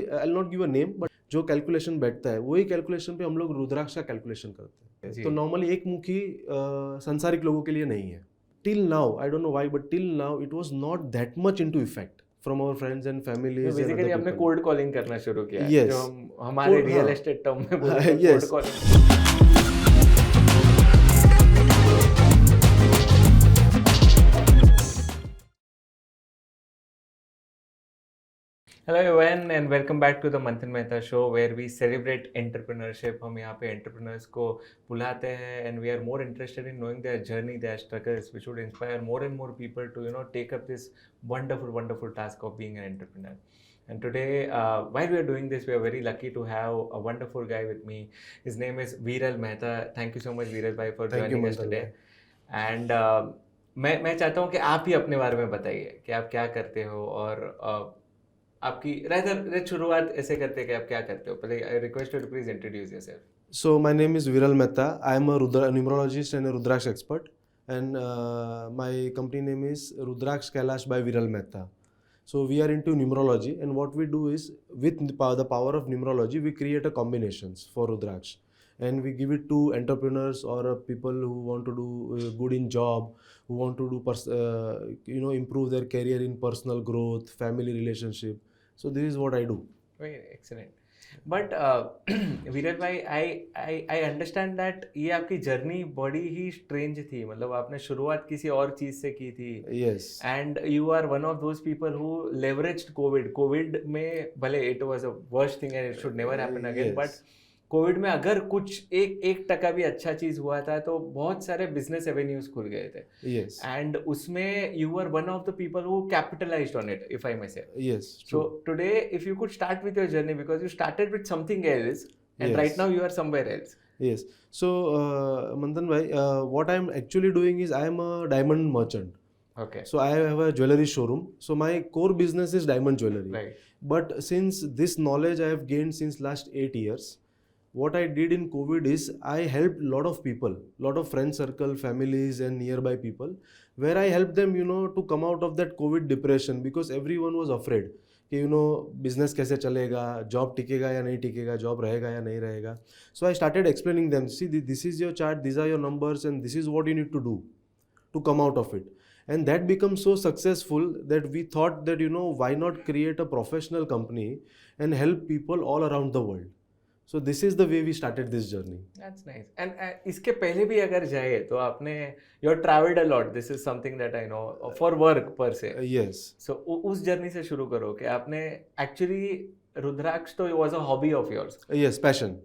I will not give a name, but जो calculation बैठता है वही कैलकुलेशन पे हम लोग रुद्राक्ष का कैलकुलेशन करते हैं. तो नॉर्मली एक मुखी संसारिक लोगों के लिए नहीं है. Till now I don't know why, but till now it was not that much into effect from our friends and families and basically other आपने पीपल. कोल्ड कॉलिंग करना शुरू किया है, Yes. जो हम हमारे Cold, रियल हाँ. एस्टेट टर्म में बोले तो cold Yes. Calling. Hello everyone and welcome back to the Manthan Mehta show where we celebrate entrepreneurship. हम यहाँ पे एंटरप्रेन्योर्स को बुलाते हैं and we are more interested in knowing their journey, their struggles which would inspire more and more people to take up this wonderful task of being an entrepreneur. And today, while we are doing this, we are very lucky to have a wonderful guy with me. His name is Viral Mehta. Thank you so much, Viral bhai, for Thank you, joining us Manthan today. bhai. And मैं चाहता हूँ कि आप ही अपने बारे में बताइए कि आप क्या करते हो और आपकी रादर शुरुआत ऐसे करते हैं कि आप क्या करते हो. पहले I request you to please introduce yourself. So my name is Viral Mehta. I am a numerologist and a Rudraksh expert, and my company name is Rudraksh Kailash by Viral Mehta. So we are into numerology, and what we do is with the power of numerology, we create a combinations for Rudraksh, and we give it to entrepreneurs or people who want to do good in job, who want to do improve their career in personal growth, family relationship. So this is what I do. Very excellent. But वीरल भाई, I understand that ये आपकी journey बड़ी ही strange थी. मतलब आपने शुरुआत किसी और चीज से की थी. Yes. And you are one of those people who leveraged COVID में. भले it was a worst thing and it should never happen again, but COVID में अगर कुछ एक टका भी अच्छा चीज हुआ था तो बहुत सारे बिजनेस एवेन्यूज खुल गए थे. Yes. एंड उसमें you were one of the people who capitalised on it, if I may say. Yes. So True. today, if you could start with your journey, because you started with something else, and Yes. right now you are somewhere else. Yes. So, Manthan bhai, what I am actually doing is I am a diamond merchant. Okay. So I have a jewelry showroom. So my core business is diamond jewelry. Right. But since this knowledge I have gained since last 8 years, what I did in COVID is I helped lot of people, lot of friend circle, families and nearby people, where I helped them, to come out of that COVID depression, because everyone was afraid कि business कैसे चलेगा, job टिकेगा या नहीं टिकेगा, job रहेगा या नहीं रहेगा. So I started explaining them, see this is your chart, this are your numbers and this is what you need to do to come out of it. And that becomes so successful that we thought that why not create a professional company and help people all around the world. So this is the way we started this journey. That's nice. And इसके पहले भी अगर जाए तो आपने you have traveled a lot. This is something that I know for work per se. Yes. So उस journey से शुरू करो कि आपने actually रुद्राक्ष तो was a hobby of yours. Yes, passion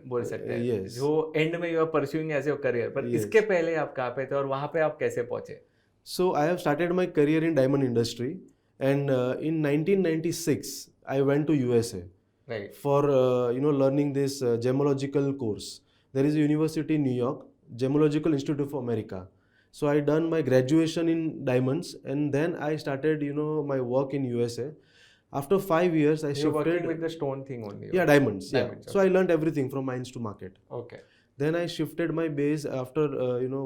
बोल सकते हैं. Yes. जो end में you are pursuing as your career. पर Yes. इसके पहले आप कहाँ पे थे और वहाँ पे आप कैसे पहुँचे? So I have started my career in diamond industry, and in 1996 I went to USA. Right. For learning this gemological course. There is a university in New York, Gemological Institute of America. So I done my graduation in diamonds, and then I started my work in USA. After 5 years I You're shifted. working with the stone thing only. Yeah, diamonds. Diamonds, Yeah. So I learned everything from mines to market. Okay. Then I shifted my base after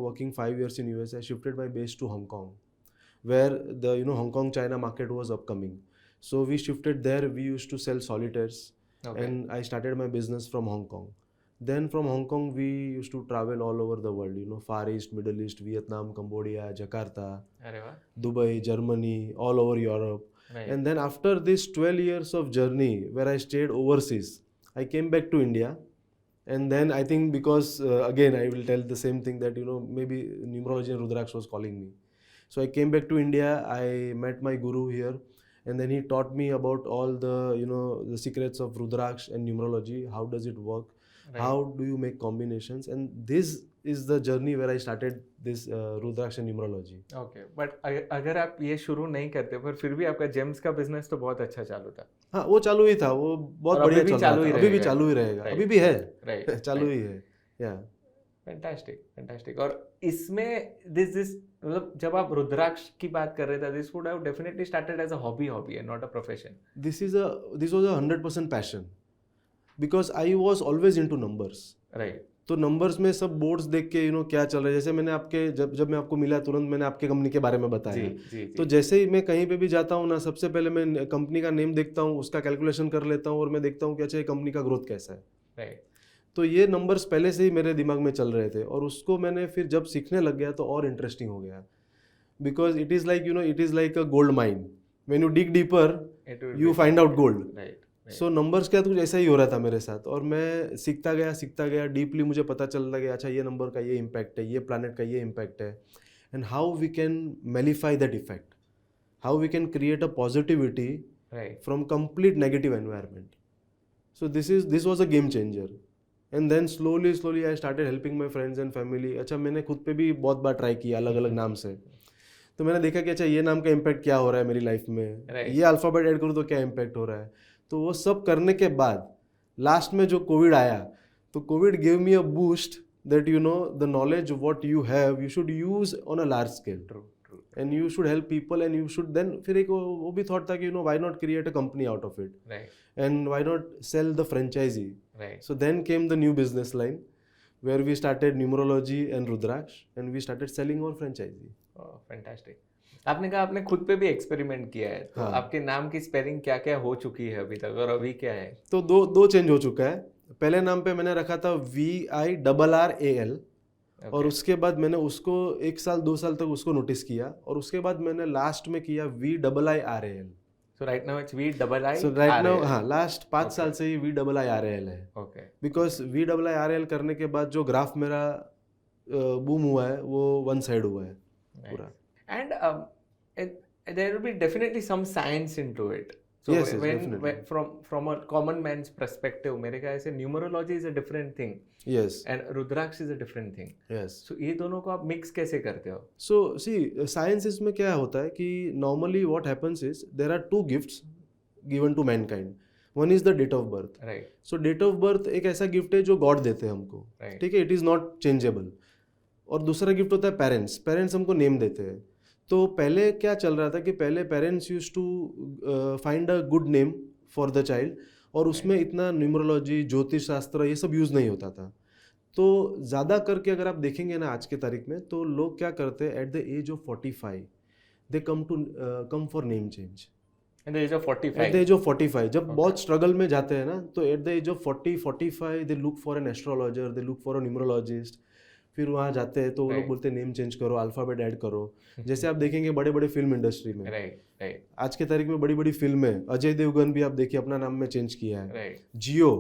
working 5 years in US. I shifted my base to Hong Kong, where the Hong Kong China market was upcoming. So we shifted there. We used to sell solitaires. Okay. And I started my business from Hong Kong. Then from Hong Kong we used to travel all over the world, Far East, Middle East, Vietnam, Cambodia, Jakarta, अरे वाह. Dubai, Germany, all over Europe. Right. And then after this 12 years of journey where I stayed overseas, I came back to India. And then I think because again I will tell the same thing that maybe numerology and Rudraksh was calling me. So I came back to India. I met my guru here, and then he taught me about all the the secrets of Rudraksh and numerology. How does it work? Right. How do you make combinations? And this is the journey where I started this Rudraksh and numerology. Okay. But अगर आप ये शुरू नहीं करते पर फिर भी आपका जेम्स का बिजनेस तो बहुत अच्छा चालू था. हाँ, वो चालू ही था, वो बहुत और बढ़िया अभी भी चल रहा चालू ही था. अभी भी रहेगा. चालू ही रहेगा. Right. अभी भी है. Right. चालू Right. ही है. Yeah. फैंटास्टिक. और इसमें दिस मतलब जब आप रुद्राक्ष की बात कर रहे थे, this would have definitely started as a hobby and not a profession. This was a 100% passion, because I was always into numbers. Right. तो नंबर्स में सब बोर्ड्स देख के क्या चल रहा है, जैसे मैंने आपके जब मैं आपको मिला तुरंत मैंने आपके कंपनी के बारे में बताया। जी तो जैसे ही मैं कहीं पे भी जाता हूँ ना, सबसे पहले मैं कंपनी का नेम देखता हूँ, उसका कैलकुलेशन कर लेता हूँ और मैं देखता हूँ कि अच्छा ये कंपनी का ग्रोथ कैसा है। राइट। तो ये नंबर्स पहले से ही मेरे दिमाग में चल रहे थे और उसको मैंने फिर जब सीखने लग गया तो और इंटरेस्टिंग हो गया, because it is like it is like a gold mine, when you dig deeper you find out gold. Right. So numbers क्या कुछ ऐसा ही हो रहा था मेरे साथ और मैं सीखता गया डीपली, मुझे पता चलता गया अच्छा ये नंबर का ये इम्पैक्ट है, ये प्लैनेट का ये इम्पैक्ट है, and how we can mollify that effect, how we can create a positivity right. From complete negative environment. So this was a game changer. And then slowly I started helping my friends and family. अच्छा मैंने खुद पे भी बहुत बार try किया अलग अलग नाम से, तो मैंने देखा कि अच्छा ये नाम का इम्पैक्ट क्या हो रहा है मेरी लाइफ में, ये अल्फ़ाबेट ऐड करूँ तो क्या इम्पैक्ट हो रहा है. तो वो सब करने के बाद लास्ट में जो कोविड आया, तो COVID give me a boost that the knowledge what you have you should use on a large scale and you should help people and you should then, फिर एक वो भी थॉट था कि why not create a company out of it, and why not sell the franchisee. Right. So then came the new business line where we started numerology and Rudraksh and we started selling our franchisee. Oh, fantastic. आपने कहा आपने खुद पे भी experiment किया है, तो हाँ. आपके नाम की स्पेलिंग क्या क्या हो चुकी है अभी तक और अभी क्या है? तो दो चेंज हो चुका है. पहले नाम पे मैंने रखा था VIRRAL और उसके बाद मैंने उसको 1-2 साल तक उसको नोटिस किया और उसके बाद मैंने लास्ट में किया VIIRAL. So right now it's VIIRAL. So right now हाँ लास्ट 5 साल से ही VIIRAL है. Okay. बिकॉज VIIRAL करने के बाद जो ग्राफ मेरा बूम हुआ है वो वन साइड हुआ है पूरा. And there will be definitely some science into it. So Yes, when definitely. from a common man's perspective, मेरे ख्याल से numerology is a different thing Yes. and Rudraksh is a different thing. Yes. So ये दोनों को आप mix कैसे करते हो? So see, science इसमें क्या होता है कि normally what happens is there are 2 gifts given to mankind. One is the date of birth. Right. So date of birth एक ऐसा गिफ्ट है जो गॉड देते हैं हमको. Right. ठीक है, इट इज़ नॉट चेंजेबल. और दूसरा गिफ्ट होता है पेरेंट्स. पेरेंट्स हमको नेम देते हैं. तो पहले क्या चल रहा था कि पहले parents use to find a good name for the child और उसमें इतना न्यूमरोलॉजी ज्योतिष शास्त्र ये सब यूज़ नहीं होता था. तो ज़्यादा करके अगर आप देखेंगे ना आज के तारीख में, तो लोग क्या करते हैं at the age of 45 they come for name change. At the age of 45. At the age of 45 जब बहुत स्ट्रगल में जाते हैं ना, तो at the age of 40-45 they look for an astrologer, they look for a numerologist. फिर वहाँ जाते हैं तो वो लोग बोलते हैं नेम चेंज करो, अल्फ़ाबेट ऐड करो. जैसे आप देखेंगे बड़े बड़े फिल्म इंडस्ट्री में, राइट, आज के तारीख में बड़ी बड़ी फिल्म है. अजय देवगन भी आप देखिए अपना नाम में चेंज किया है. राइट. जियो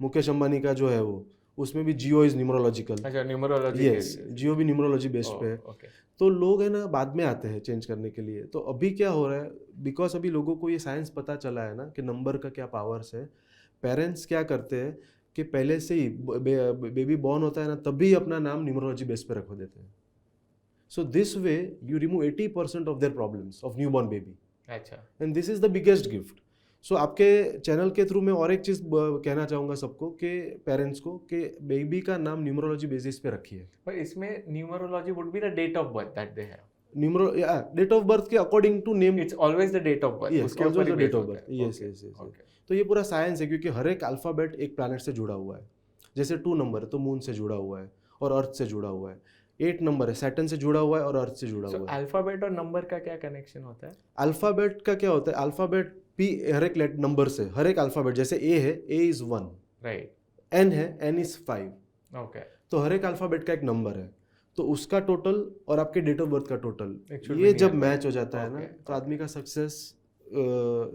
मुकेश अंबानी का जो है वो, उसमें भी जियो इज न्यूमरोलॉजिकल. अच्छा, न्यूमरोलॉजी. यस, जियो भी न्यूमरोलॉजी बेस्ड पे है. तो लोग है ना बाद में आते हैं चेंज करने के लिए. तो अभी क्या हो रहा है, बिकॉज अभी लोगों को ये साइंस पता चला है ना कि नंबर का क्या पावर्स है. पेरेंट्स क्या करते हैं कि पहले से ही बेबी बॉर्न होता है ना, तभी अपना नाम न्यूमरोलॉजी बेस पे रखवा देते हैं. So this way you remove 80% of their problems of new born baby. अच्छा. And this is the biggest gift. So आपके चैनल के थ्रू मैं और एक चीज़ कहना चाहूँगा सबको कि पेरेंट्स को कि बेबी का नाम न्यूमरोलॉजी बेसिस पे रखिए. पर इसमें numerology would be the date of birth that they have. Date of birth के according to name. It's always the date of birth. उसके ऊपर डेट ऑफ बर्थ. यस. तो ये पूरा साइंस है क्योंकि हर एक अल्फ़ाबेट एक प्लैनेट से जुड़ा हुआ है. जैसे 2 नंबर है तो मून से जुड़ा हुआ है और अर्थ से जुड़ा हुआ है. 8 नंबर है सैटर्न से जुड़ा हुआ है और अर्थ से जुड़ा हुआ है. अल्फ़ाबेट और नंबर का क्या कनेक्शन होता है? अल्फ़ाबेट का क्या होता है, अल्फ़ाबेट पी हर एक नंबर से, हर एक अल्फ़ाबेट जैसे ए है, ए इज़ 1. राइट. एन है, एन इज़ 5. ओके. तो हर एक अल्फ़ाबेट का एक नंबर है. तो उसका टोटल और आपके डेट ऑफ बर्थ का टोटल ये जब मैच हो जाता है ना, तो आदमी का सक्सेस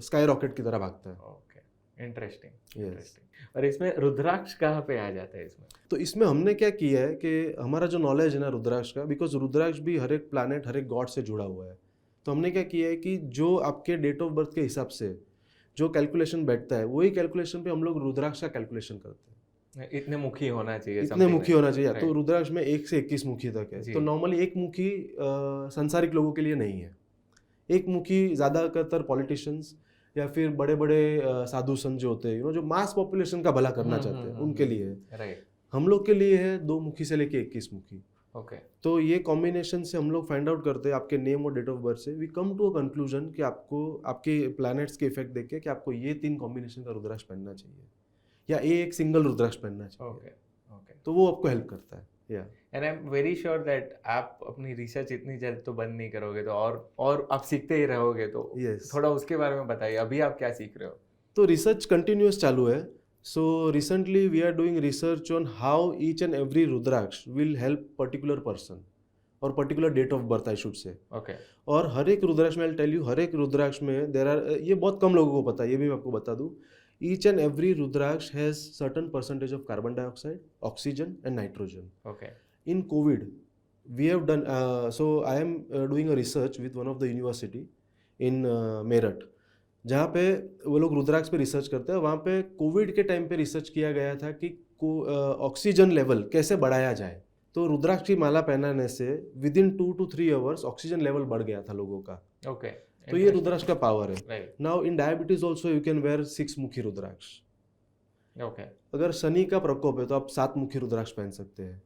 स्काई रॉकेट की तरह भागता है. Okay, interesting. यस. और इसमें रुद्राक्ष कहाँ पे आ जाता है इसमें? तो इसमें हमने क्या किया है कि हमारा जो नॉलेज है ना रुद्राक्ष का, बिकॉज रुद्राक्ष भी हर एक प्लैनेट हर एक गॉड से जुड़ा हुआ है. तो हमने क्या किया है कि जो आपके डेट ऑफ बर्थ के हिसाब से जो कैलकुलेशन बैठता है, वही कैलकुलेशन पे हम लोग रुद्राक्ष का कैलकुलेशन करते हैं. इतने मुखी होना चाहिए. इतने मुखी होना चाहिए. तो रुद्राक्ष में 1 से 21 मुखी तक है. तो नॉर्मली एक मुखी संसारिक लोगों के लिए नहीं है. एक मुखी ज़्यादातर पॉलिटिशियंस या फिर बड़े बड़े साधु संत जो होते हैं, जो मास पॉपुलेशन का भला करना चाहते हैं, उनके लिए है. राइट. हम लोग के लिए है 2 मुखी से लेके 21 मुखी. ओके. तो ये कॉम्बिनेशन से हम लोग फाइंड आउट करते हैं आपके नेम और डेट ऑफ बर्थ से. We come to a conclusion कि आपको आपके प्लैनेट्स के इफेक्ट देख के कि आपको ये 3 कॉम्बिनेशन का रुद्राक्ष पहनना चाहिए या एक सिंगल रुद्राक्ष पहनना चाहिए. ओके. ओके. तो वो आपको हेल्प करता है. या and I am very sure that आप अपनी रिसर्च इतनी जल्द तो बंद नहीं करोगे, तो और आप सीखते ही रहोगे, तो Yes. थोड़ा उसके बारे में बताइए, अभी आप क्या सीख रहे हो? तो रिसर्च कंटिन्यूअस चालू है. So recently we are doing research on how each and every rudraksha will help particular person और particular date of birth I should say. Okay. और हर एक रुद्राक्ष में, आई टेल यू, हर एक रुद्राक्ष में देर आर, ये बहुत कम लोगों को पता है, ये भी मैं आपको बता दूं. Each and every rudraksha has certain percentage of carbon dioxide, oxygen and nitrogen. Okay. In COVID, we have done, so I am doing a research with one of the university in Meerut, जहाँ पे वो लोग रुद्राक्ष पे रिसर्च करते हैं. वहाँ पे Covid के टाइम पे रिसर्च किया गया था कि ऑक्सीजन लेवल कैसे बढ़ाया जाए. तो रुद्राक्ष की माला पहनाने से with in 2 to 3 hours oxygen level बढ़ गया था लोगों का. ओके. तो ये रुद्राक्ष का पावर है. Right. Now in diabetes also you can wear 6 मुखी रुद्राक्ष. ओके. अगर शनि का प्रकोप है तो आप 7 मुखी रुद्राक्ष पहन सकते हैं.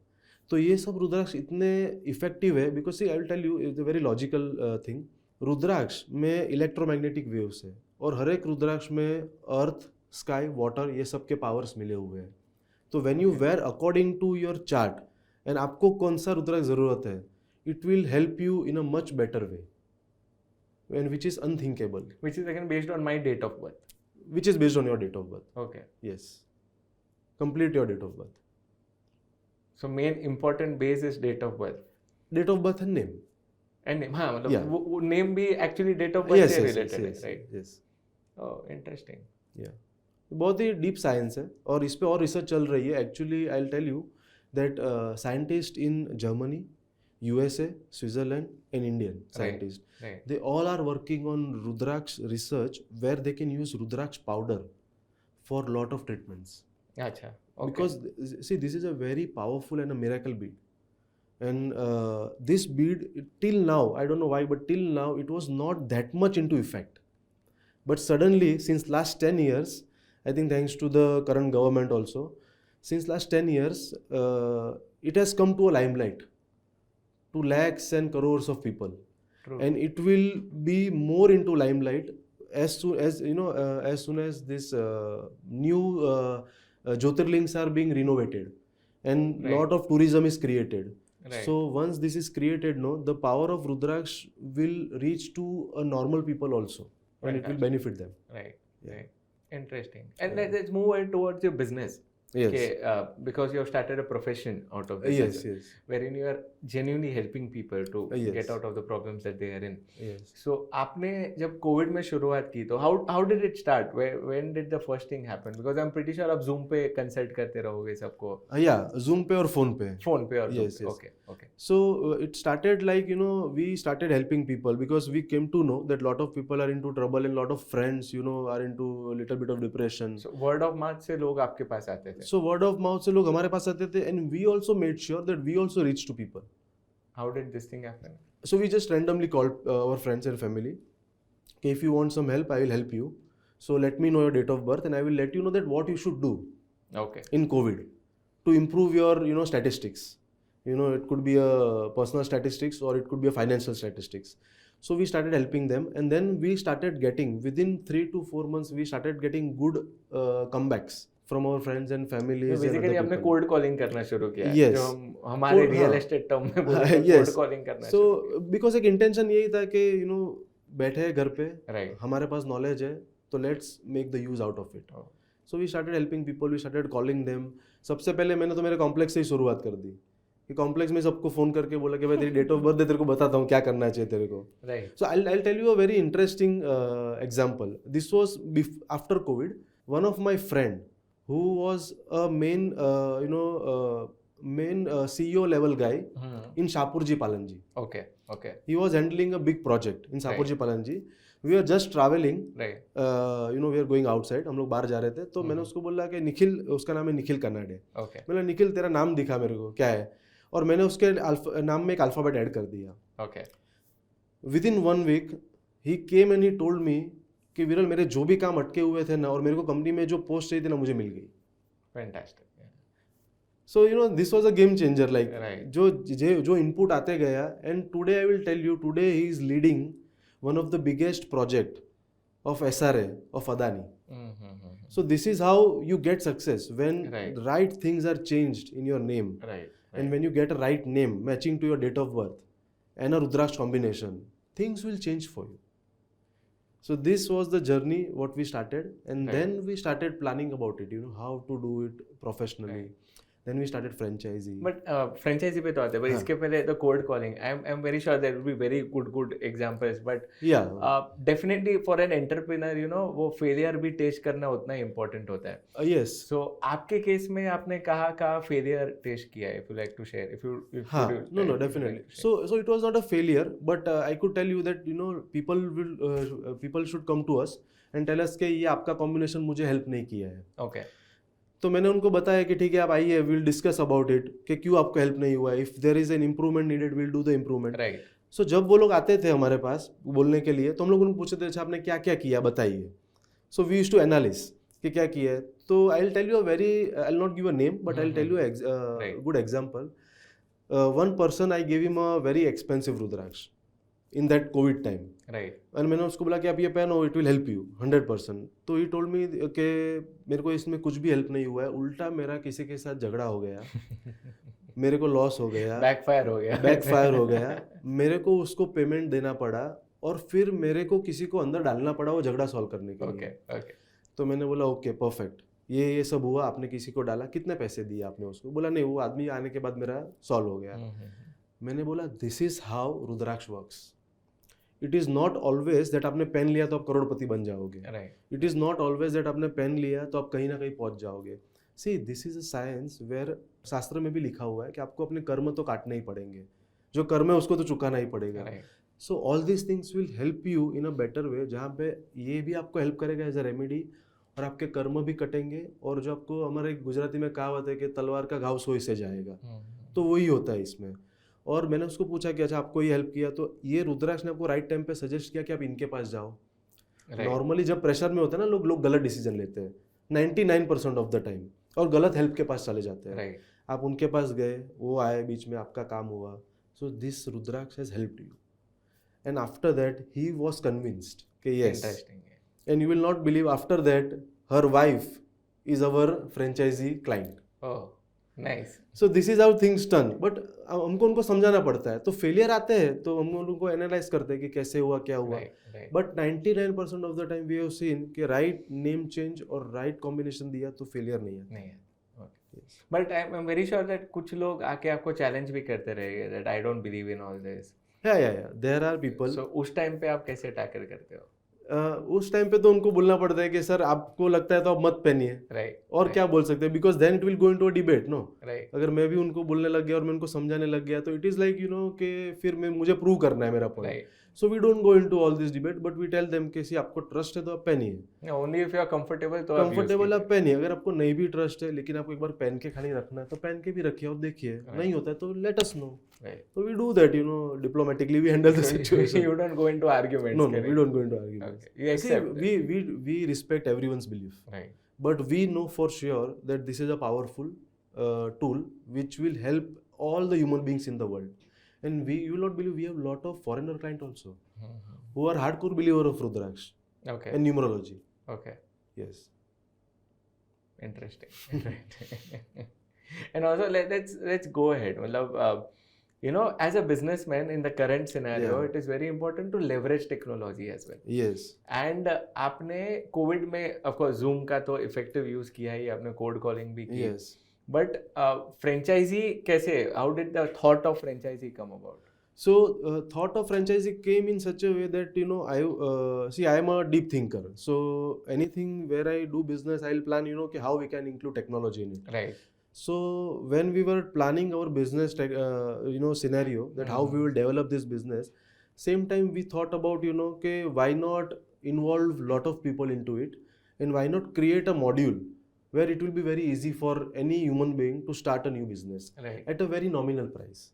तो ये सब रुद्राक्ष इतने इफेक्टिव है because see I will tell you it's a very logical thing. Rudraksha में इलेक्ट्रोमैग्नेटिक वेव्स है और हर एक रुद्राक्ष में अर्थ, स्काई, वाटर, ये सब के पावर्स मिले हुए हैं. तो when you wear according to your chart and आपको कौन सा रुद्राक्ष ज़रूरत है, it will help you in a much better way and which is unthinkable, Which is again based on my date of birth. Which is based on your date of birth. Okay. Yes, complete your date of birth. So main important base is date of birth. Date of birth and name. And name, हाँ, मतलब Yeah. वो name भी actually date of birth Yes, से yes, related है, yes, राइट? yes. Oh, interesting. Yeah. बहुत ही deep science है और इस पे और रिसर्च चल रही है. Actually I will tell you that scientist in Germany, USA, Switzerland and Indian scientist, right. they all are working on Rudraksh research where they can use Rudraksh powder for lot of treatments. अच्छा. Okay. Because see, this is a very powerful and a miracle bead. And this bead, till now, I don't know why, but till now it was not that much into effect. But suddenly, since last 10 years, I think thanks to the current government also, since last 10 years, it has come to a limelight to lakhs and crores of people. True. And it will be more into limelight as soon as, you know, as soon as this new Jyotirlings are being renovated and Right. lot of tourism is created. Right. So once this is created, no, the power of Rudraksh will reach to a normal people also, and it will Fantastic. benefit them. Right. Yeah. Right. Interesting. And Yeah. let's move on towards your business. Yes. Okay, because you have started a profession out of this, Yes. as well, Yes. wherein you are genuinely helping people to Yes. get out of the problems that they are in. Yes. So आपने जब Covid में शुरुआत की तो how did it start? When did the first thing happen? Because I'm pretty sure आप Zoom पे consult करते रहोगे सबको. Yeah. Zoom पे और phone पे. फोन पे और Yes, Zoom पे. yes. Okay. Okay. So it started like, you know, we started helping people because we came to know that lot of people are into trouble and lot of friends, you know, are into a little bit of depression. So word of mouth से लोग आपके पास आते थे. So word of mouth से लोग हमारे पास आते थे and we also made sure that we also reach to people. How did this thing happen? So we just randomly called our friends and family. Okay, if you want some help, I will help you. So let me know your date of birth and I will let you know that what you should do Okay. in COVID to improve your, you know, statistics. You know, it could be a personal statistics or it could be a financial statistics. So we started helping them and then we started getting, within 3 to 4 months, we started getting good comebacks from our friends and families. and basically other आपने people. Cold calling करना शुरू किया. Yes. जो हम हमारे Cold, real हाँ. Estate term में बोलते हैं, Yes. कोल्ड कॉलिंग करना So शुरू because एक इंटेंशन यही था कि, you know, बैठे हैं घर पे, किया. Right. हमारे पास नॉलेज है तो let's make the use out of it. Oh. So we started helping people, we started calling them. सबसे पहले मैंने तो मेरे कॉम्प्लेक्स से ही शुरुआत कर दी कि कॉम्प्लेक्स में सबको फोन करके बोला कि भाई तेरी डेट ऑफ बर्थ दे, तेरे को बताता हूँ क्या करना चाहिए तेरे को. Right. So I'll tell you a very interesting example. This was after COVID. One of my friend who was a main CEO level guy in Shapurji Palanji. Okay. Okay. He was handling a big project in Shapurji Right. Palanji. We were just traveling. Right. We are going outside. हम लोग बाहर जा रहे थे तो मैंने उसको बोला कि निखिल, उसका नाम है निखिल कनाडे. Okay. मैंने निखिल तेरा नाम दिखा मेरे को क्या है, और मैंने उसके नाम में एक अल्फाबेट ऐड कर दिया. Okay. Within 1 week he came and he told me कि विरल मेरे जो भी काम अटके हुए थे ना और मेरे को कंपनी में जो पोस्ट चाहिए थी ना मुझे मिल गई. Fantastic. Yeah. So you know this was a game changer. Like Right. जो input आते गया, and today I will tell you, today he is leading one of the biggest project of SRA of Adani. So this is how you get success, when Right. the right things are changed in your name, Right. and when you get a right name matching to your date of birth and a Rudraksh combination, things will change for you. So this was the journey what we started, and Right. then we started planning about it, how to do it professionally. Right. Then we started franchisee. But franchisee पे तो आते हैं, but हाँ. इसके पहले तो cold calling, I am very sure there will be very good examples, but Yeah. Definitely for an entrepreneur वो failure भी टेस्ट करना उतना ही इम्पोर्टेंट होता है. Yes. सो आपके केस में आपने कहाँ फेलियर टेस्ट किया है, if you like to share, if you हाँ, no, like to definitely. share. So it was not a failure, but I could tell you that people should come to us and tell us कि ये आपका combination मुझे help नहीं किया है. Okay. तो मैंने उनको बताया कि ठीक है आप आइए, विल डिस्कस अबाउट इट कि क्यों आपको हेल्प नहीं हुआ है. If there is an improvement needed, will do the improvement. Right. So जब वो लोग आते थे हमारे पास बोलने के लिए, तो हम लोग उनको पूछते थे अच्छा आपने क्या क्या किया बताइए. So we used to analyse कि क्या किया है. तो I will tell you I will not give a name, but I will tell you good example. One person I give him a very expensive rudraksha in that covid time. Right. और मैंने उसको बोला कि आप ये पहनो, इट विल हेल्प यू 100%. तो he told me कि मेरे को इसमें कुछ भी हेल्प नहीं हुआ है, उल्टा मेरा किसी के साथ झगड़ा हो गया, मेरे को लॉस हो गया, बैकफायर हो गया. मेरे को उसको पेमेंट देना पड़ा, और फिर मेरे को किसी को अंदर डालना पड़ा वो झगड़ा सॉल्व करने के लिए. ओके. तो मैंने बोला ओके परफेक्ट, ये सब हुआ, आपने किसी को डाला, कितने पैसे दिए आपने उसको? बोला नहीं, वो आदमी आने के बाद मेरा सॉल्व हो गया. मैंने बोला this is how rudraksha works. It is not always that आपने पेन लिया तो आप करोड़पति बन जाओगे. It is not always that आपने पेन लिया तो आप कहीं ना कहीं पहुंच जाओगे. See this is a science where शास्त्र में भी लिखा हुआ है कि आपको अपने कर्म तो काटने ही पड़ेंगे, जो कर्म है उसको तो चुकाना ही पड़ेगा. So all this things will help you in a better way, जहाँ पे ये भी आपको हेल्प करेगा एज अ रेमेडी, और आपके कर्म भी कटेंगे. और जो आपको, हमारे गुजराती में कहावत है कि तलवार का घाव सोई से जाएगा, तो वही होता है इसमें. और मैंने उसको पूछा कि अच्छा आपको ये हेल्प किया, तो ये रुद्राक्ष ने आपको राइट टाइम पे सजेस्ट किया कि आप इनके पास जाओ. नॉर्मली जब प्रेशर में होता है ना, लोग गलत डिसीजन लेते हैं 99% ऑफ द टाइम, और गलत हेल्प के पास चले जाते हैं. आप उनके पास गए, वो आए, बीच में आपका काम हुआ. So this rudraksha has helped you, and after that he was convinced कि yes. And you will not believe, after that her wife is our franchisee client. Nice. So this is how things turn. But हमको उनको समझाना पड़ता है. तो failure आते हैं तो हम उनको एनालाइज करते हैं कि कैसे हुआ, क्या हुआ. But 99% of the time we have seen कि राइट नेम चेंज और राइट कॉम्बिनेशन दिया तो फेलियर नहीं है. But I am very sure that कुछ लोग आके आपको चैलेंज भी करते रहेंगे that I don't believe in all this. या देयर आर पीपल. सो उस टाइम पे आप कैसे टैकल करते हो? उस टाइम पे तो उनको बोलना पड़ता है कि सर आपको लगता है तो आप मत पहनिए. और क्या बोल सकते हैं, because then it will go into a debate. No, अगर मैं भी उनको बोलने लग गया और मैं उनको समझाने लग गया, तो इट इज लाइक कि फिर मुझे प्रूव करना है मेरा point. So we don't go into all this debate, but we tell them कि सी आपको ट्रस्ट है तो आप पहनिए. Only if you are comfortable तो आप पहनिए. अगर आपको नहीं भी ट्रस्ट है लेकिन आपको एक बार पहन के खाली रखना है तो पहन के भी रखिए और देखिए. नहीं होता है तो let us know. So we do that, diplomatically we handle the situation. You don't go into arguments. No, we don't go into arguments. Okay. You accept. See, we respect everyone's belief. Right. But we know for sure that this is a powerful tool which will help all the human beings in the world. And you will not believe, we have a lot of foreigner clients also who are hardcore believer of Rudraksh and numerology. Okay. Yes. Interesting. And also let's go ahead. As a businessman in the current scenario, it is very important to leverage technology as well. Yes. And आपने Covid में of course Zoom का तो effective use किया ही, आपने cold calling भी की. Yes. But franchisee कैसे? How did the thought of franchisee come about? So thought of franchisee came in such a way that I am a deep thinker. So anything where I do business, I'll plan how we can include technology in it. Right. So when we were planning our business scenario, that how we will develop this business, same time we thought about why not involve lot of people into it, and why not create a module where it will be very easy for any human being to start a new business at a very nominal price.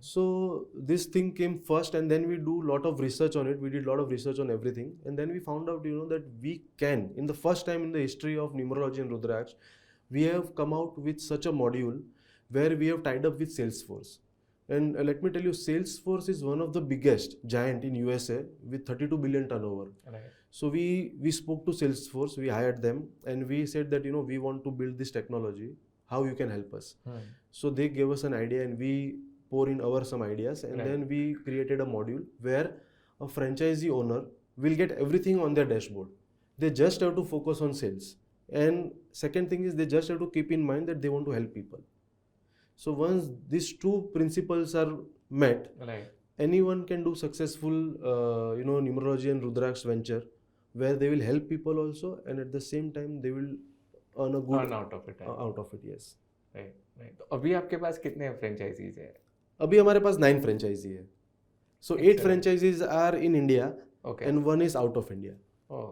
So this thing came first, and then we do lot of research on it. We did lot of research on everything, and then we found out that we can, in the first time in the history of numerology and Rudraksh, we have come out with such a module where we have tied up with Salesforce. And let me tell you, Salesforce is one of the biggest giant in USA with 32 billion turnover. Right. So we spoke to Salesforce, we hired them, and we said that we want to build this technology. How you can help us? So they gave us an idea, and we pour in our some ideas, and Right. then we created a module where a franchisee owner will get everything on their dashboard. They just have to focus on sales. And second thing is they just have to keep in mind that they want to help people. So once these two principles are met, Right. anyone can do successful numerology and Rudraksh venture where they will help people also, and at the same time they will earn a good Earn out of it. out of it. Yes. Right. Right. तो अभी आपके पास कितने franchises है? अभी हमारे पास 9 franchise है. So 8 Excellent. franchises are in India Okay. and 1 is out of India. Oh.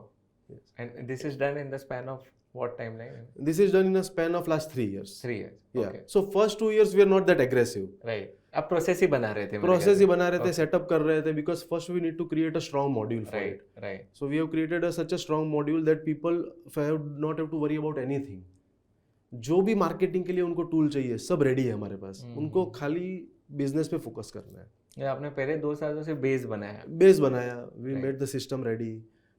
Yes. And this is done in the span of what timeline? This is done in a span of last 3 years. 3 years. Yeah. Okay. So first 2 years we are not that aggressive. Right. आप process ही बना रहे थे मेरे Process ख्याल ही से। बना रहे थे, Okay. सेटअप कर रहे थे, because first we need to create a strong module for Right. it. Right. So we have created such a strong module that people have not have to worry about anything. जो भी marketing के लिए उनको tool चाहिए सब ready है हमारे पास. उनको खाली बिजनेस पे फोकस करना है. ये आपने पहले 2 सालों से बेस बनाया। बेस बनाया, we Right. Made the system ready,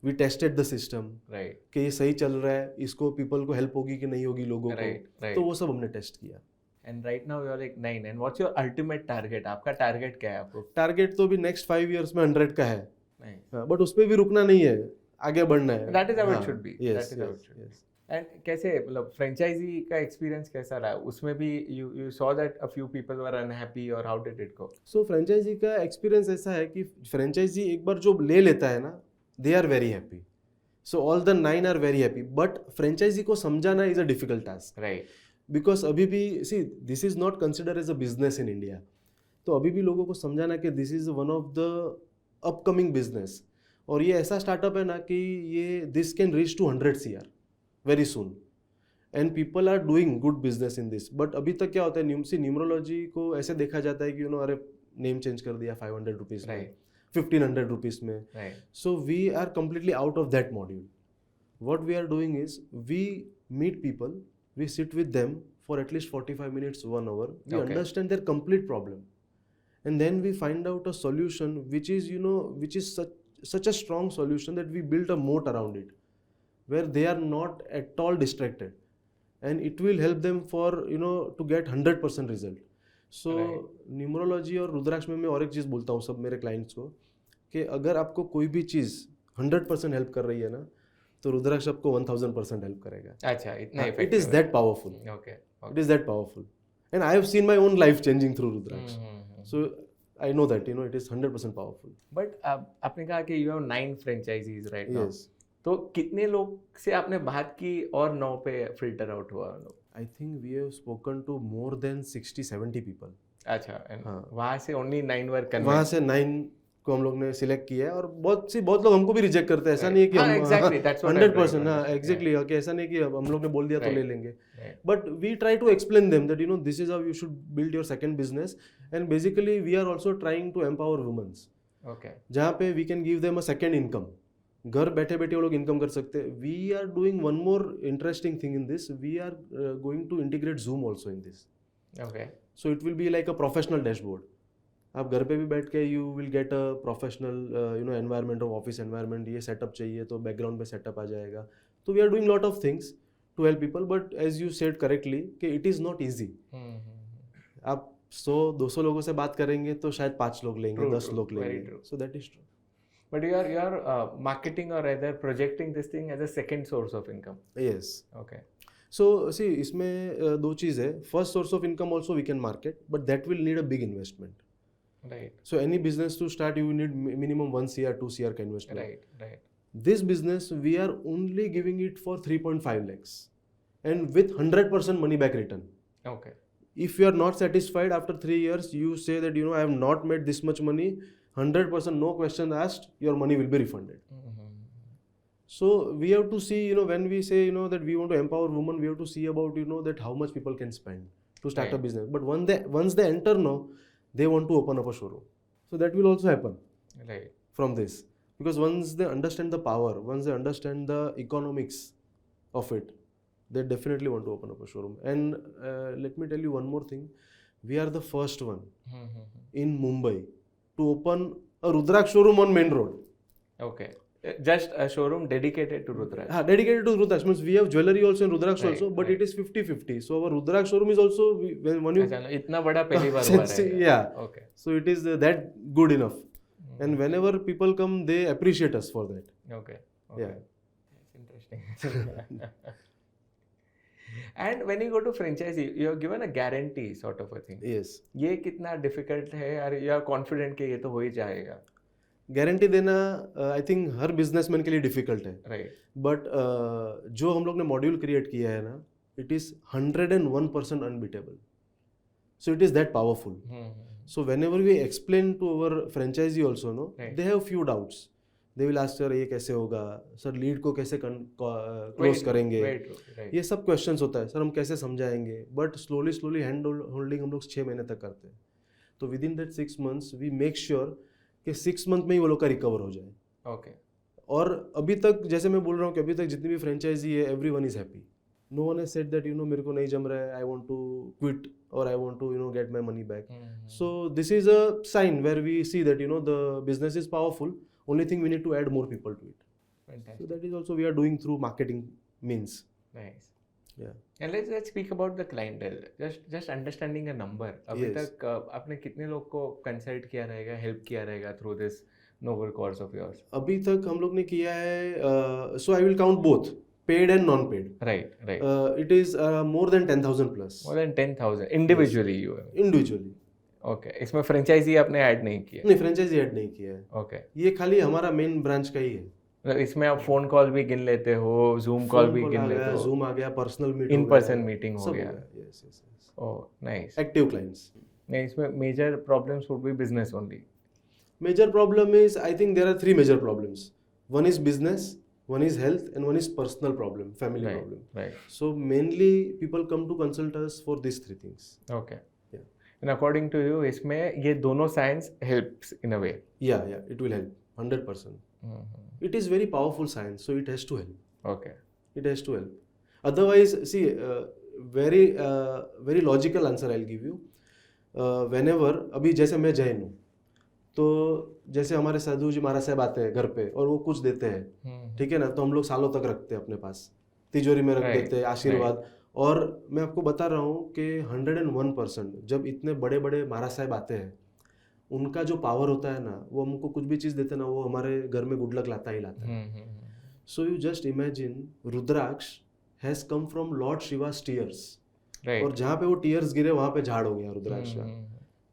we tested the system right. कि ये सही चल रहा है, इसको पीपल को हेल्प होगी कि नहीं होगी लोगों Right. को. Right. तो वो सब हमने टेस्ट किया. And right now you are like 9 and what's your ultimate target? आपका टारगेट क्या है आपको? टारगेट तो भी नेक्स्ट 5 इयर्स में 100 का है, नहीं. बट उस पर भी रुकना नहीं है, आगे बढ़ना है. That is how it हाँ, should be. yes, That is how yes, it should be. yes. And कैसे मतलब फ्रेंचाइजी का एक्सपीरियंस कैसा रहा? उसमें भी you saw that a few people were unhappy और how did it go? So franchisee का एक्सपीरियंस ऐसा है कि फ्रेंचाइजी एक बार जो ले लेता है ना, they are very happy. So all the 9 are very happy, but franchisee को समझाना is a difficult task. Right. Because अभी भी see this is not consider as a business in India. तो अभी भी लोगों को समझाना कि this is one of the upcoming business, और ये ऐसा स्टार्टअप है ना कि ये this can reach to 100 CR very soon, and people are doing good business in this. But अभी तक क्या होता है, न्यूमरोलॉजी को ऐसे देखा जाता है कि अरे नेम चेंज कर दिया 500 रुपीज़ में, Right. 1500 रुपीज़ में. Right. So we are completely out of that module. What we are doing is we meet people, we sit with them for at least 45 minutes, 1 hour. We Okay. understand their complete problem, and then we find out a solution which is which is such a strong solution that we build a moat around it, where they are not at all distracted, and it will help them for to get 100% result. So Right. Numerology और रुद्राक्ष में मैं और एक चीज़ बोलता हूँ सब मेरे clients को कि अगर आपको कोई भी चीज़ 100% हेल्प कर रही है ना, तो रुद्राक्ष आपको 1000% हेल्प करेगा. अच्छा, इतना It is effective that powerful. Okay. It is that powerful. And I have seen my own life changing through Rudraksh. So I know that it is 100% powerful. But आपने कहा कि you have 9 franchises right now. Yes. तो कितने लोग से आपने बात की और 9 पे फिल्टर आउट हुआ लोग? I think we have spoken to more than 60-70 people. अच्छा, एंड हाँ. वहाँ से ओनली 9 वर वहाँ कन्विंस. से 9 को हम लोग ने सिलेक्ट किया है, और बहुत लोग हमको भी रिजेक्ट करते हैं. ऐसा नहीं है कि हाँ, हम exactly, that's what I'm 100% trying to हाँ understand. एग्जैक्टली कि ऐसा नहीं कि अब हम लोग ने बोल दिया तो Right. ले लेंगे. Right. But we try to explain them that this is how you should build your second business, and basically we are also trying to empower women, okay. जहाँ पे we can give them a second income. घर बैठे बैठे वो लोग income कर सकते हैं. We are doing one more interesting thing in this. We are going to integrate Zoom also in this. Okay. So it will be like a professional dashboard. आप घर पे भी बैठ के you will get a professional environment of office environment. ये setup चाहिए तो background पे setup आ जाएगा. So we are doing lot of things to help people, but as you said correctly कि it is not easy. आप 100-200 लोगों से बात करेंगे तो शायद 5 लोग लेंगे, True, 10 true. लोग Very लेंगे. true. So that is true. But you are marketing or rather projecting this thing as a second source of income. Yes. Okay. So see इसमें दो चीज़ है. First source of income also we can market, but that will need a big investment. Right. So any business to start you will need minimum 1 CR, 2 CR का investment. Right. Right. This business we are only giving it for 3.5 lakhs, and with 100% money back return. Okay. If you are not satisfied after 3 years, you say that I have not made this much money, 100% no question asked, your money will be refunded. So we have to see, when we say, that we want to empower women, we have to see about, that how much people can spend to start a Right. business. But once they enter now, they want to open up a showroom. So that will also happen Right. from this. Because once they understand the power, once they understand the economics of it, they definitely want to open up a showroom. And let me tell you one more thing. We are the first one in Mumbai to open a Rudraksh showroom on main road. Okay. Just a showroom dedicated to Rudraksh. Dedicated to Rudraksh means we have jewelry also in Rudraksh Right, also, but right. it is 50-50. So our Rudraksh showroom is also when you अच्छा, इतना बड़ा पहली बार हुआ रहेगा. yeah. Okay. So it is that good enough. Hmm. And whenever people come, they appreciate us for that. Okay. Okay. Yeah. It's interesting. And when you go to franchisee, you are given a guarantee sort of a thing. Yes. ये कितना difficult है और you are confident कि ये तो हो ही जाएगा. Guarantee देना आई थिंक हर बिजनेसमैन के लिए डिफिकल्ट है, Right. बट जो हम लोग ने मॉड्यूल क्रिएट किया है ना, it is 101% unbeatable. So it is that powerful. So whenever we explain to our franchisee also, no, Right. they have few doubts. They will ask, sir ये कैसे होगा, सर लीड को कैसे क्लोज करेंगे, Very true. Right. ये सब questions होता है, सर हम कैसे समझाएंगे. बट स्लोली हैंड होल्डिंग हम लोग 6 महीने तक करते हैं. तो within that 6 months we make sure कि 6 month में ही वो लोग का रिकवर हो जाए. Okay. और अभी तक जैसे मैं बोल रहा हूँ कि अभी तक जितनी भी फ्रेंचाइजी है, everyone is happy. No one has said that मेरे को नहीं जम रहा है, आई वांट टू क्विट और I want to get my money back. So this is a sign where we see that the business is powerful. Only thing we need to add more people to it. Fantastic. So that is also we are doing through marketing means. Nice. Yeah. And let's speak about the clientele. Just understanding a number. अभी Yes. तक आपने कितने लोग को consult किया रहेगा, help किया रहेगा through this noble course of yours? अभी तक हम लोग ने किया है. So I will count both paid and non-paid. Right. Right. It is more than 10,000 plus. More than 10,000 individually you have. Individually. Okay. इसमें फ्रेंचाइजी आपने ऐड नहीं किया. नहीं, फ्रेंचाइजी ऐड नहीं किया है. Okay. ये खाली हमारा मेन ब्रांच का ही है. मतलब इसमें आप फोन कॉल भी गिन लेते हो, जूम कॉल भी गिन लेते हो, जूम आ गया, personal meet, in person meeting हो गया. Yes yes. Oh nice. Active clients. नहीं, इसमें major problems would be business only. Major problem is, I think there are 3 major problems. One is business, one is health, and one is personal problem, family Right. problem. Right. So mainly people come to consult us for these 3 things. Okay. Yeah. And according to you, इसमें ये दोनों science helps in a way. Yeah, it will help 100%. It is very powerful science, so it has to help. Okay. It has to help. Otherwise, see, very logical answer I'll give you. Whenever, अभी जैसे मैं जैन हूँ, तो जैसे हमारे साधु जी महाराज साहब आते हैं घर पे और वो कुछ देते हैं, ठीक है ना, तो हम लोग सालों तक रखते हैं अपने पास, तिजोरी में रख Right. देते हैं, आशीर्वाद. और मैं आपको बता रहा हूँ कि 101% जब इतने बड़े बड़े महाराज साहब आते हैं, उनका जो पावर होता है ना, वो हमको कुछ भी चीज़ देते हैं ना, वो हमारे घर में गुड लक लाता ही लाता है. So you just imagine, rudraksha has come from lord Shiva's tears. Right. और जहाँ पे वो टीयर्स गिरे वहाँ पे झाड़ हो गया रुद्राक्ष का. Hmm.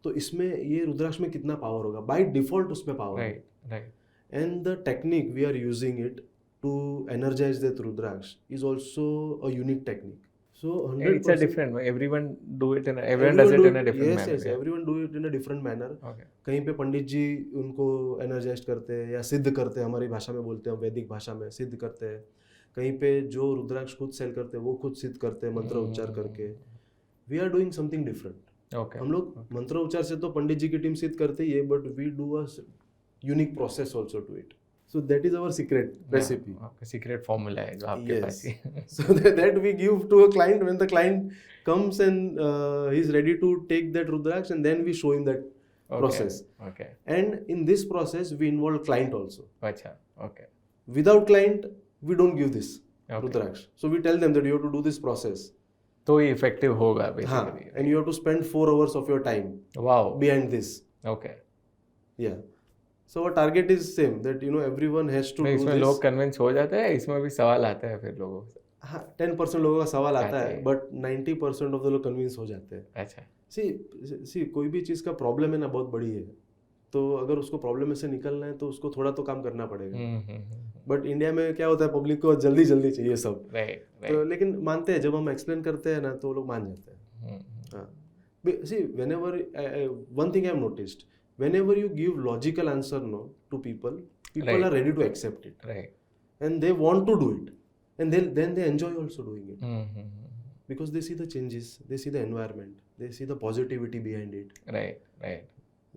तो इसमें ये रुद्राक्ष में कितना पावर होगा, बाय डिफॉल्ट उसमें पावर है. Right. Right. And the technique we are using it to energise that rudraksha is also a unique technique. So It's a different way. Everyone does it in a different manner. yes, everyone do it in a different manner. Okay. कहीं पे पंडित जी उनको energise करते हैं या सिद्ध करते हैं, हमारी भाषा में बोलते हैं, वैदिक भाषा में सिद्ध करते हैं. कहीं पे जो रुद्राक्ष खुद सेल करते हैं वो खुद सिद्ध करते हैं मंत्र उच्चार करके. We are doing something different. Okay. हम लोग मंत्र उच्चार से तो पंडित जी की टीम सिद्ध करते ही है, but we do a unique process also to it. So that is our secret recipe. आपका सीक्रेट फॉर्मूला है जो आपके Yes. पास है. So that we give to a client when the client comes and he is ready to take that Rudraksh, and then we show him that process. Okay. And in this process we involve client also. अच्छा. Okay. Without client we don't give this Okay. Rudraksh. So we tell them that you have to do this process. तो ये effective होगा हाँ, basically. and you have to spend 4 hours of your time wow. behind this. Okay. Yeah. So our target is same, that everyone has to नहीं, do इसमें this. लोग convince हो जाते हैं, इसमें भी सवाल आता है फिर लोगों से. हाँ, 10% लोगों का सवाल आता आते है, हैं. बट 90% ऑफ द लोग कन्विंस हो जाते हैं. अच्छा. सी कोई भी चीज़ का प्रॉब्लम है ना, बहुत बड़ी है, तो अगर उसको प्रॉब्लम में से निकलना है तो उसको थोड़ा तो काम करना पड़ेगा. बट इंडिया में क्या होता है, पब्लिक को जल्दी जल्दी चाहिए सब. राइट. तो लेकिन मानते हैं, जब हम एक्सप्लेन करते हैं ना तो वो लोग मान जाते हैं. हाँ. सी whenever one thing I have noticed, whenever you give logical answer no to people Right. are ready to accept it, right. and they want to do it, and then they enjoy also doing it, because they see the changes, they see the environment, they see the positivity behind it. Right. Right.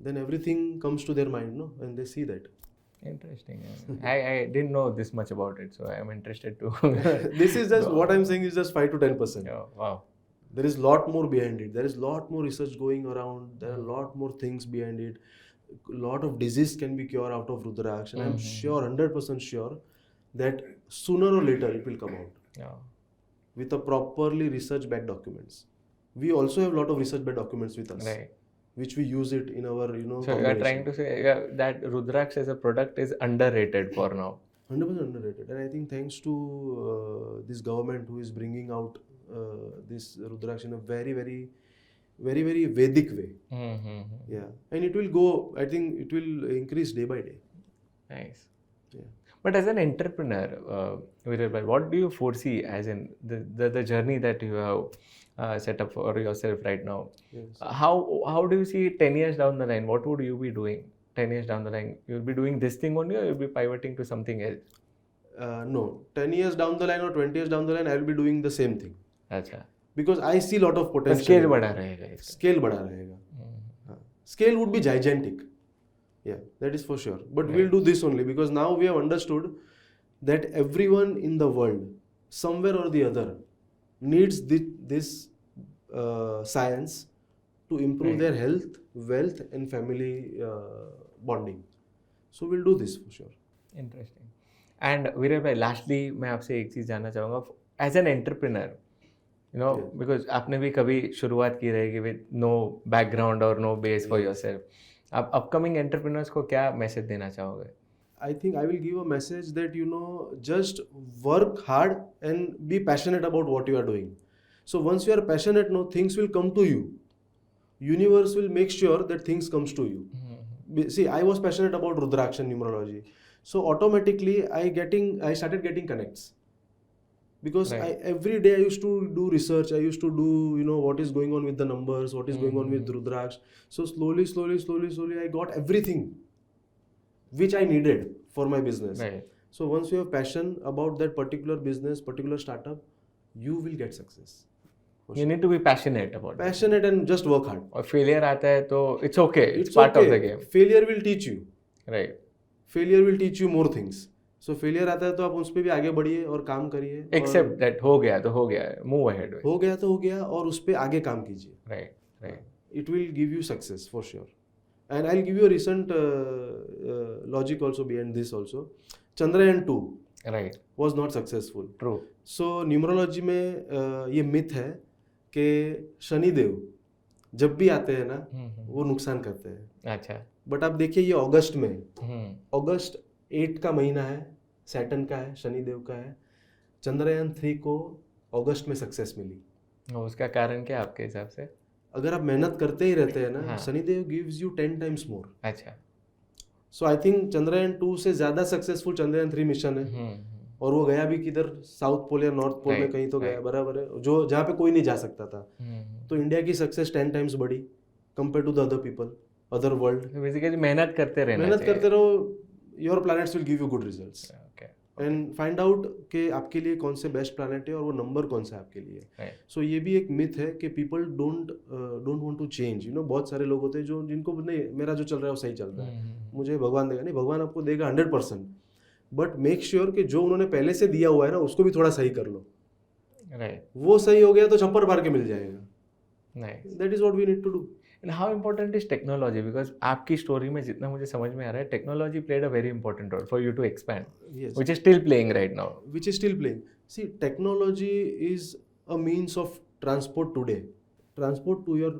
Then everything comes to their mind, no, and they see that. Interesting. I didn't know this much about it, so I am interested to. This is just what I'm saying is just 5 to 10%. Yeah, wow. There is lot more behind it. There is lot more research going around. There are lot more things behind it. lot of disease can be cured out of Rudraksh, and I'm Mhm. sure, 100% sure, that sooner or later it will come out Yeah. with a properly research backed documents. We also have a lot of research backed documents with us, Right. which we use it in our So you are trying combination. to say that Rudraksh as a product is underrated for now. 100% underrated, and I think thanks to this government who is bringing out this Rudraksh in a very Vedic way. Mm-hmm. Yeah, and it will go. I think it will increase day by day. Nice. Yeah. But as an entrepreneur, Viral, what do you foresee as in the journey that you have set up for yourself right now? Yes. How do you see 10 years down the line? What would you be doing 10 years down the line? You'll be doing this thing only, or you'll be pivoting to something else? No, 10 years down the line or 20 years down the line, I will be doing the same thing अच्छा. because I see a lot of potential. Scale in it. बढ़ा रहेगा इसका. Scale बड़ा रहेगा. हाँ. Scale would be gigantic. Yeah, that is for sure. But we'll do this only because now we have understood that everyone in the world, somewhere or the other, needs this science to improve their health, wealth, and family bonding. So we'll do this for sure. Interesting. And Viren भाई, lastly मैं आपसे एक चीज़ जानना चाहूँगा as an entrepreneur, you know, because आपने भी कभी शुरुआत की रहेगी विद नो बैकग्राउंड और नो बेस फॉर योरसेल्फ. आप अपकमिंग एंटरप्रेन्योर्स को क्या मैसेज देना चाहोगे? I think I will give a message that just work hard and be passionate about what you are doing. So once you are passionate, no, things will come to you. Universe will make sure that things comes to you. See, I was passionate about Rudraksh and numerology, so automatically I started getting connects because every day I used to do research. I used to do what is going on with the numbers, what is going on with Rudraksh. So slowly I got everything which I needed for my business. Right. So once you have passion about that particular business, particular startup, you will get success. You need to be passionate about it. Passionate and just work hard. और failure आता है तो it's okay, it's part of the game. Failure will teach you. Right. Failure will teach you more things. So failure आता है तो आप उस पर भी आगे बढ़िए और काम करिए. एक्सेप्ट दैट, हो गया तो हो गया, मूव अहेड. हो गया तो हो गया और उस पर आगे काम कीजिए. Right. Right. It will give you success for sure. And I'll give you a recent logic also behind this also. Chandrayaan 2 right. was not successful. True. So numerology में ये मिथ है कि शनिदेव जब भी आते हैं ना वो नुकसान करते हैं. अच्छा. बट आप देखिए ये अगस्त में, हम्म. अगस्त 8 का महीना है, सैटर्न का है, शनिदेव का है. चंद्रयान 3 को अगस्त में सक्सेस मिली. उसका कारण क्या आपके हिसाब से? अगर आप मेहनत करते ही रहते हैं ना, हाँ. शनिदेव गिव्स यू 10 times मोर. अच्छा. सो आई थिंक चंद्रयान 2 से ज्यादा सक्सेसफुल चंद्रयान 3 मिशन है. और वो गया भी किधर, साउथ पोल या नॉर्थ पोल में कहीं तो गया. बराबर है, जो जहाँ पे कोई नहीं जा सकता था. तो इंडिया की सक्सेस 10 times बढ़ी compare to the other people, other world. Basically मेहनत करते रहना मेहनत चाहिए. करते रहो, your planets will give you good results. Okay. And find out कि आपके लिए कौन से बेस्ट प्लैनेट है और वो नंबर कौन सा है आपके लिए. Right. सो ये भी एक मिथ है कि people don't want to change. बहुत सारे लोग होते हैं जो जिनको नहीं, मेरा जो चल रहा है वो सही चल रहा है, मुझे भगवान देगा. नहीं, भगवान आपको देगा 100%, बट मेक श्योर कि जो उन्होंने पहले से दिया हुआ है ना उसको भी थोड़ा सही कर लो. राइट. वो सही हो गया तो छप्पर मार के मिल जाएगा. Nice. That is what we need to do. And how important is technology? Because आपकी स्टोरी में जितना मुझे समझ में आ रहा है, technology played a very important role for you to expand, Yes. Which is still playing right now. Which is still playing. See, technology is a means of transport today. Transport to your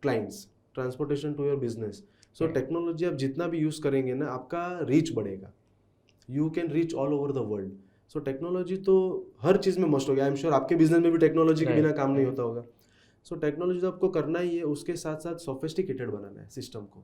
clients, transportation to your business. So Right. technology आप जितना भी use करेंगे ना, आपका reach बढ़ेगा. You can reach all over the world. So technology तो हर चीज में मस्ट हो गया. आई एम श्योर आपके बिजनेस में भी टेक्नोलॉजी के Right. बिना काम नहीं Right. होता होगा. सो टेक्नोलॉजी तो आपको करना ही है, उसके साथ साथ सोफिस्टिकेटेड बनाना है सिस्टम को.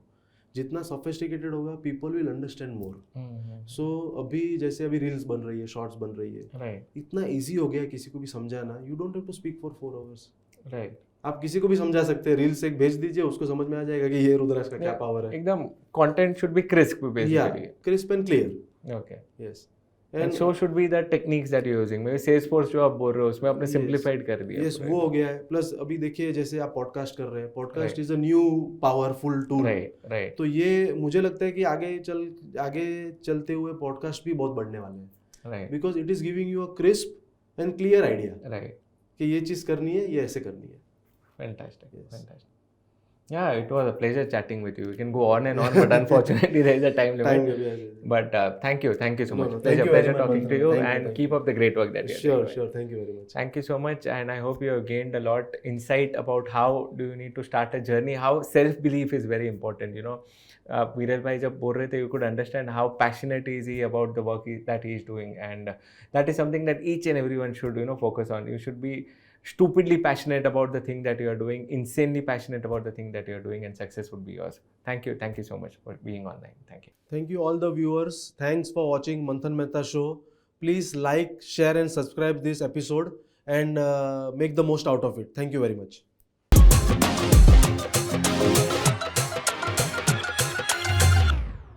जितना सोफिस्टिकेटेड होगा, पीपल विल अंडरस्टैंड मोर. सो अभी जैसे अभी रील्स बन रही है, शॉर्ट्स बन रही है, राइट. इतना इजी हो गया किसी को भी समझाना. You don't have to speak for 4 hours. Right. आप किसी को भी समझा सकते हैं. रील्स एक भेज दीजिए, उसको समझ में आ जाएगा कि ये रुद्राक्ष का क्या पावर है. एकदम content should be crisp basically. Crisp and clear. Okay. Yes. And so should be the techniques that you using. May Salesforce जो आप बोल रहे हो उसमें आपने सिंप्लीफाइड कर दिया. यस, वो हो गया है. प्लस अभी देखिए जैसे आप पॉडकास्ट कर रहे हैं, podcast is a new powerful tool. Right. Right. तो ये मुझे लगता है कि आगे चलते हुए पॉडकास्ट भी बहुत बढ़ने वाले हैं. Right. Because it is giving you a crisp and clear idea right. कि ये चीज़ करनी है, ये ऐसे करनी है. Fantastic. Yes. Fantastic. Yeah, it was a pleasure chatting with you. We can go on and on, but unfortunately there is a time limit. Time, yeah. But thank you so No, much. no, thank you very Pleasure much, talking to Manthan. you, Thank you, and thank keep you. up the great work that you're Sure, doing. sure. Thank you very much. Thank you so much, and I hope you have gained a lot insight about how do you need to start a journey, how self belief is very important. Viral bhai jab bol rahe the, you could understand how passionate is he about the work that he is doing, and that is something that each and everyone should focus on. You should be stupidly passionate about the thing that you are doing, insanely passionate about the thing that you are doing, and success would be yours. Thank you so much for being online. Thank you. Thank you, all the viewers. Thanks for watching Manthan Mehta Show. Please like, share, and subscribe this episode and make the most out of it. Thank you very much.